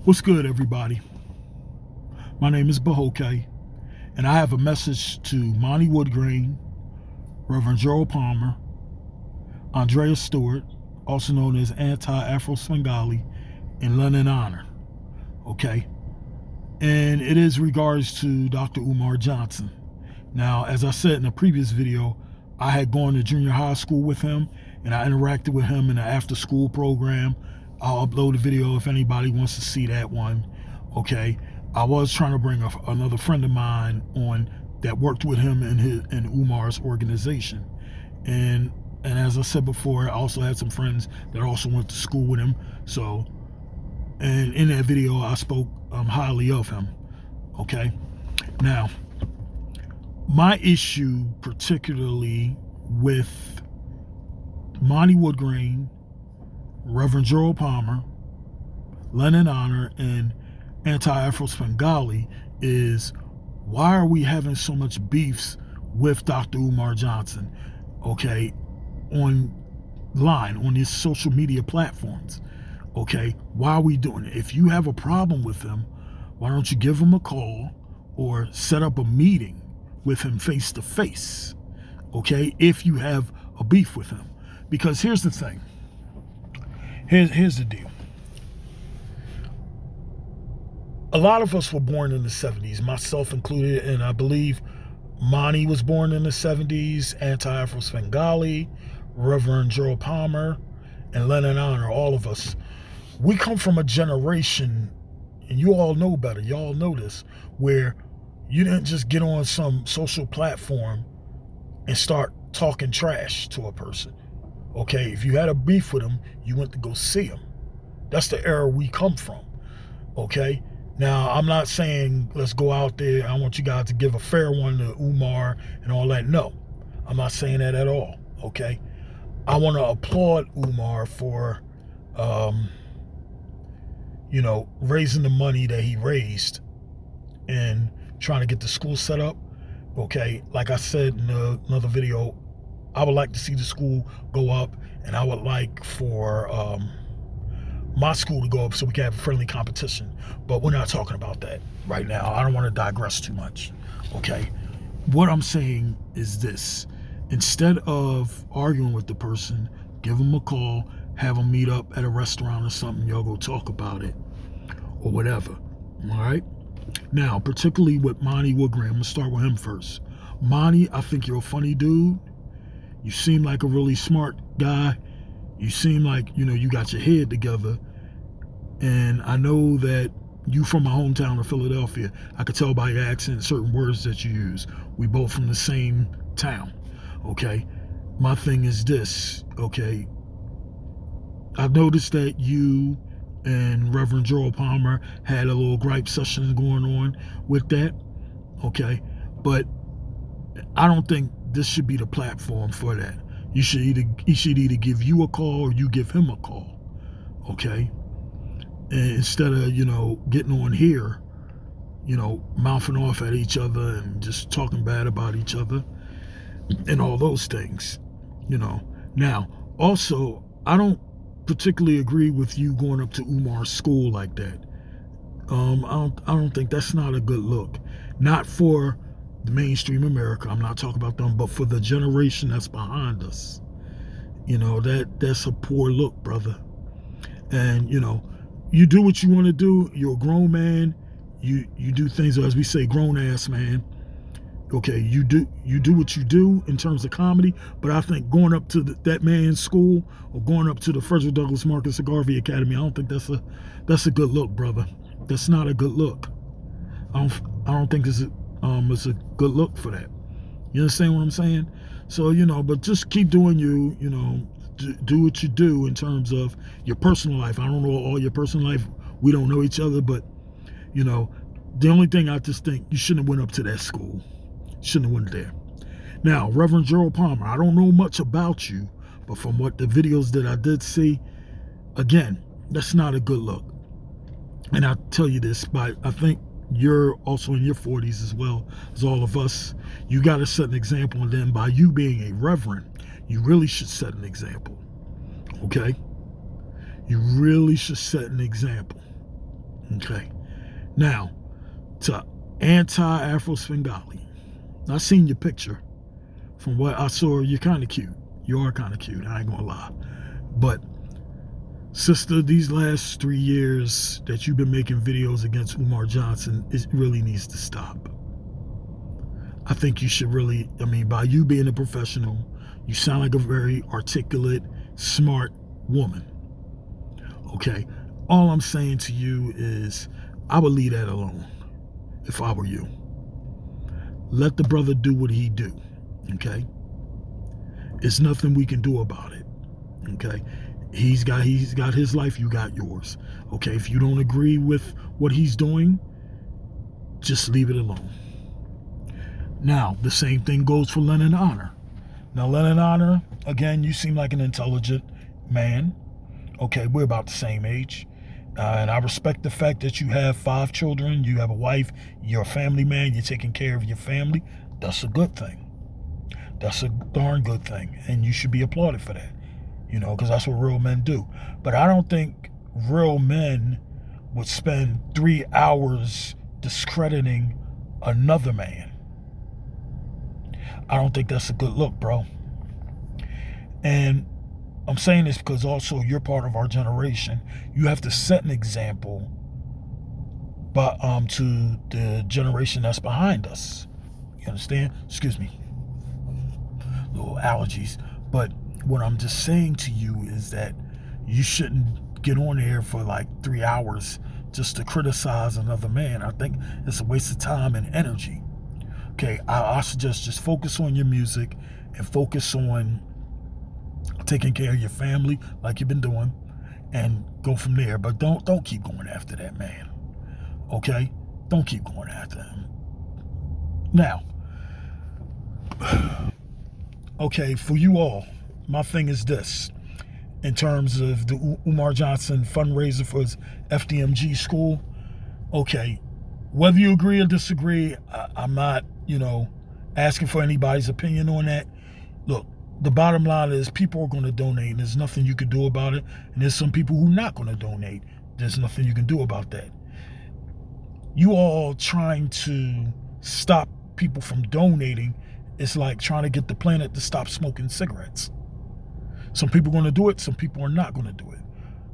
What's good, everybody? My name is Bahoke, and I have a message to Monty Woodgrain, Reverend Gerald Palmer, Andrea Stewart, also known as Afro Svengalis, and Lenon Honor. Okay? And it is regards to Dr. Umar Johnson. Now, as I said in a previous video, I had gone to junior high school with him, and I interacted with him in the after-school program. I'll upload a video if anybody wants to see that one. Okay, I was trying to bring another friend of mine on that worked with him in Umar's organization, and as I said before, I also had some friends that also went to school with him. So, and in that video, I spoke highly of him. Okay, now my issue particularly with Monty Woodgrain, Reverend Gerald Palmer, Lenon Honor, and Afro Svengali is, why are we having so much beefs with Dr. Umar Johnson, okay, online, on these social media platforms? Okay, why are we doing it? If you have a problem with him, why don't you give him a call or set up a meeting with him face to face, okay, if you have a beef with him? Because here's the thing. Here's the deal. A lot of us were born in the 70s, myself included, and I believe Monty was born in the 70s, Afro Svengali, Reverend Gerald Palmer, and Lenon Honor, all of us. We come from a generation, and you all know better, y'all know this, where you didn't just get on some social platform and start talking trash to a person. Okay, if you had a beef with him, you went to go see him. That's the era we come from. Okay, now I'm not saying let's go out there. I want you guys to give a fair one to Umar and all that. No, I'm not saying that at all. Okay, I want to applaud Umar for, raising the money that he raised and trying to get the school set up. Okay, like I said in another video, I would like to see the school go up, and I would like for my school to go up so we can have a friendly competition. But we're not talking about that right now. I don't want to digress too much. Okay, what I'm saying is this: instead of arguing with the person, give them a call, have them meet up at a restaurant or something. Y'all go talk about it or whatever. All right. Now, particularly with Monty Woodgrain, I'm gonna start with him first. Monty, I think you're a funny dude. You seem like a really smart guy. You seem like, you got your head together. And I know that you from my hometown of Philadelphia. I could tell by your accent certain words that you use. We both from the same town, okay? My thing is this, okay? I've noticed that you and Reverend Gerald Palmer had a little gripe session going on with that, okay? But I don't think this should be the platform for that. He should either give you a call or you give him a call, okay? And instead of, getting on here, mouthing off at each other and just talking bad about each other and all those things, Now, also, I don't particularly agree with you going up to Umar's school like that. I don't think that's not a good look. Not for the mainstream America, I'm not talking about them, but for the generation that's behind us, that's a poor look, brother. And you do what you want to do. You're a grown man. You do things, as we say, grown ass man. Okay, you do what you do in terms of comedy, but I think going up to that man's school or going up to the Frederick Douglass Marcus Garvey Academy, I don't think that's a good look, brother. That's not a good look. I don't think it's a good look for that. You understand what I'm saying? So, but just keep doing you, do what you do in terms of your personal life. I don't know all your personal life. We don't know each other, but, the only thing I just think, you shouldn't have went up to that school. Shouldn't have went there. Now, Reverend Gerald Palmer, I don't know much about you, but from what the videos that I did see, again, that's not a good look. And I'll tell you this, but I think you're also in your 40s as well as all of us. You got to set an example, and then by you being a reverend, you really should set an example. Okay? You really should set an example. Okay. Now, to anti-Afro Svengali. I seen your picture. From what I saw, you're kind of cute. You are kind of cute, I ain't gonna lie. But, sister, these last 3 years that you've been making videos against Umar Johnson, it really needs to stop. I think you should really, by you being a professional, you sound like a very articulate, smart woman. Okay? All I'm saying to you is, I would leave that alone if I were you. Let the brother do what he do. Okay? It's nothing we can do about it. Okay? He's got his life, you got yours. Okay? If you don't agree with what he's doing, just leave it alone. Now, the same thing goes for Lenon Honor. Now, Lenon Honor, again, you seem like an intelligent man. Okay, we're about the same age. And I respect the fact that you have 5 children, you have a wife, you're a family man, you're taking care of your family. That's a good thing. That's a darn good thing. And you should be applauded for that. Because that's what real men do. But I don't think real men would spend 3 hours discrediting another man. I don't think that's a good look, bro. And I'm saying this because also you're part of our generation. You have to set an example, but to the generation that's behind us. You understand? Excuse me. Little allergies. But what I'm just saying to you is that you shouldn't get on there for like 3 hours just to criticize another man. I think it's a waste of time and energy. Okay, I suggest just focus on your music and focus on taking care of your family like you've been doing and go from there. But don't keep going after that man. Okay? Don't keep going after him. Now, okay, for you all, my thing is this. In terms of the Umar Johnson fundraiser for his FDMG school, okay, whether you agree or disagree, I'm not, asking for anybody's opinion on that. Look, the bottom line is people are going to donate, and there's nothing you can do about it. And there's some people who are not going to donate. There's nothing you can do about that. You all trying to stop people from donating is like trying to get the planet to stop smoking cigarettes. Some people are going to do it, some people are not going to do it.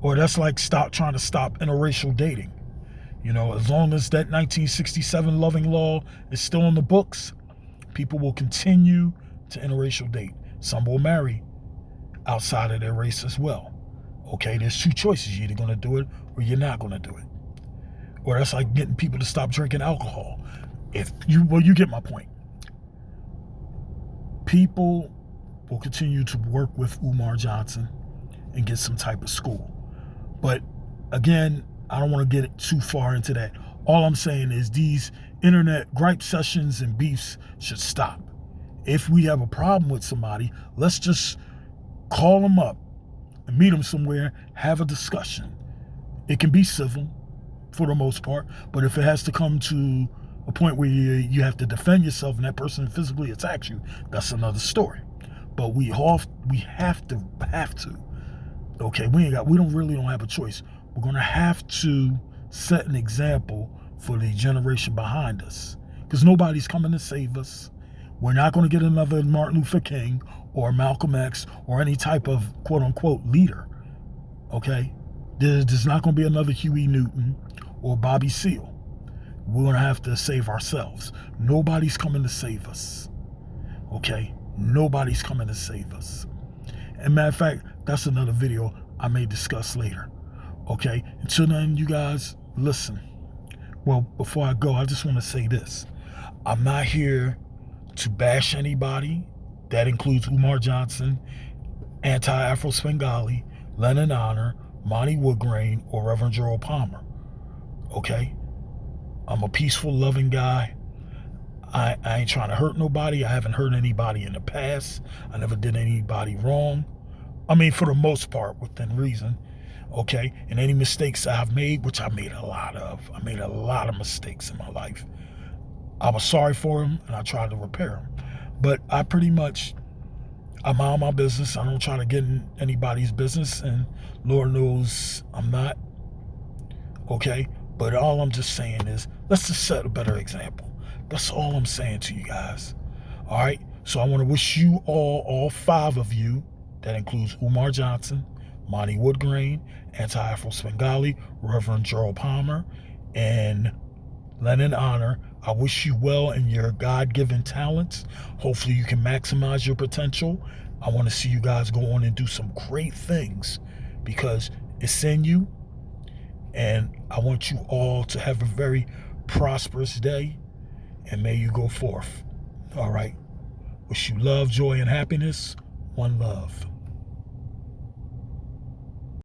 Or that's like trying to stop interracial dating. As long as that 1967 loving law is still in the books, people will continue to interracial date. Some will marry outside of their race as well. Okay, there's 2 choices. You're either going to do it or you're not going to do it. Or that's like getting people to stop drinking alcohol. You get my point. People will continue to work with Umar Johnson and get some type of school. But again, I don't want to get too far into that. All I'm saying is these internet gripe sessions and beefs should stop. If we have a problem with somebody, let's just call them up and meet them somewhere, have a discussion. It can be civil for the most part, but if it has to come to a point where you have to defend yourself and that person physically attacks you, that's another story. But we have to. Okay, we don't have a choice. We're going to have to set an example for the generation behind us, because nobody's coming to save us. We're not going to get another Martin Luther King or Malcolm X or any type of quote-unquote leader. Okay? There's not going to be another Huey Newton or Bobby Seale. We're going to have to save ourselves. Nobody's coming to save us. Okay? Nobody's coming to save us. And matter of fact, that's another video I may discuss later. Okay? Until then, you guys, listen. Well, before I go, I just want to say this. I'm not here to bash anybody. That includes Umar Johnson, anti-Afro Svengali, Lenon Honor, Monty Woodgrain, or Reverend Gerald Palmer. Okay? I'm a peaceful, loving guy. I ain't trying to hurt nobody. I haven't hurt anybody in the past. I never did anybody wrong. For the most part, within reason. Okay? And any mistakes I've made, which I made a lot of. I made a lot of mistakes in my life. I was sorry for them, and I tried to repair them. But I mind my business. I don't try to get in anybody's business, and Lord knows I'm not. Okay? But all I'm just saying is, let's just set a better example. That's all I'm saying to you guys. All right? So I want to wish you all 5 of you, that includes Umar Johnson, Monty Woodgrain, Anti-Afro Svengali, Reverend Gerald Palmer, and Lenon Honor. I wish you well in your God-given talents. Hopefully you can maximize your potential. I want to see you guys go on and do some great things because it's in you. And I want you all to have a very prosperous day, and may you go forth. All right. Wish you love, joy, and happiness. One love.